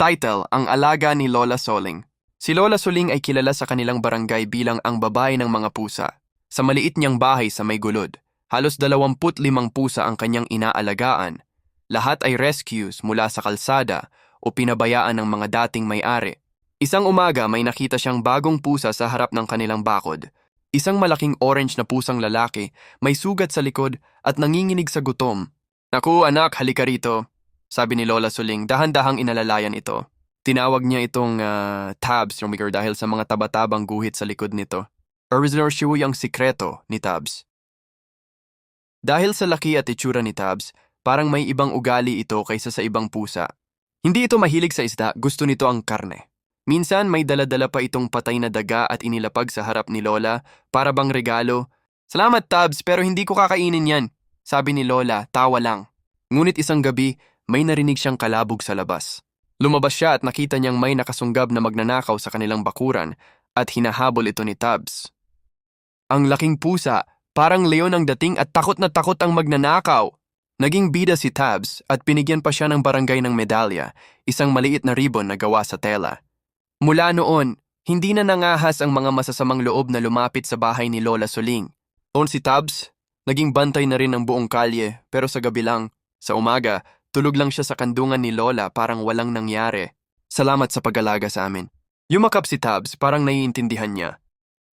Title, Ang Alaga ni Lola Soling. Si Lola Soling ay kilala sa kanilang barangay bilang ang babae ng mga pusa. Sa maliit niyang bahay sa may gulod, halos 25 pusa ang kanyang inaalagaan. Lahat ay rescues mula sa kalsada o pinabayaan ng mga dating may-ari. Isang umaga may nakita siyang bagong pusa sa harap ng kanilang bakod. Isang malaking orange na pusang lalaki, may sugat sa likod at nanginginig sa gutom. "Naku anak, halika rito," sabi ni Lola Soling, dahan-dahang inalalayan ito. Tinawag niya itong Tabs, Rumigor, dahil sa mga taba-tabang guhit sa likod nito. Original ang sikreto ni Tabs. Dahil sa laki at itsura ni Tabs, parang may ibang ugali ito kaysa sa ibang pusa. Hindi ito mahilig sa isda, gusto nito ang karne. Minsan may dala-dala pa itong patay na daga at inilapag sa harap ni Lola para bang regalo. "Salamat Tabs, pero hindi ko kakainin yan," sabi ni Lola, tawa lang. Ngunit isang gabi, may narinig siyang kalabog sa labas. Lumabas siya at nakita niyang may nakasunggab na magnanakaw sa kanilang bakuran at hinahabol ito ni Tabs. Ang laking pusa, parang leon ang dating at takot na takot ang magnanakaw. Naging bida si Tabs at binigyan pa siya ng barangay ng medalya, isang maliit na ribbon na gawa sa tela. Mula noon, hindi na nangahas ang mga masasamang loob na lumapit sa bahay ni Lola Soling. Noon si Tabs, naging bantay na rin ng buong kalye, pero sa gabi lang, sa umaga, tulog lang siya sa kandungan ni Lola parang walang nangyari. "Salamat sa pag-alaga sa amin." Yumakap si Tabs, parang naiintindihan niya.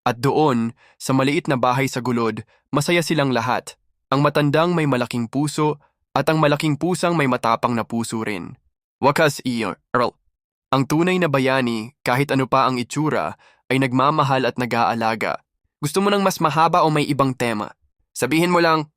At doon, sa maliit na bahay sa gulod, masaya silang lahat. Ang matandang may malaking puso at ang malaking pusang may matapang na puso rin. Wakas Earl. Ang tunay na bayani, kahit ano pa ang itsura, ay nagmamahal at nag-aalaga. Gusto mo ng mas mahaba o may ibang tema? Sabihin mo lang.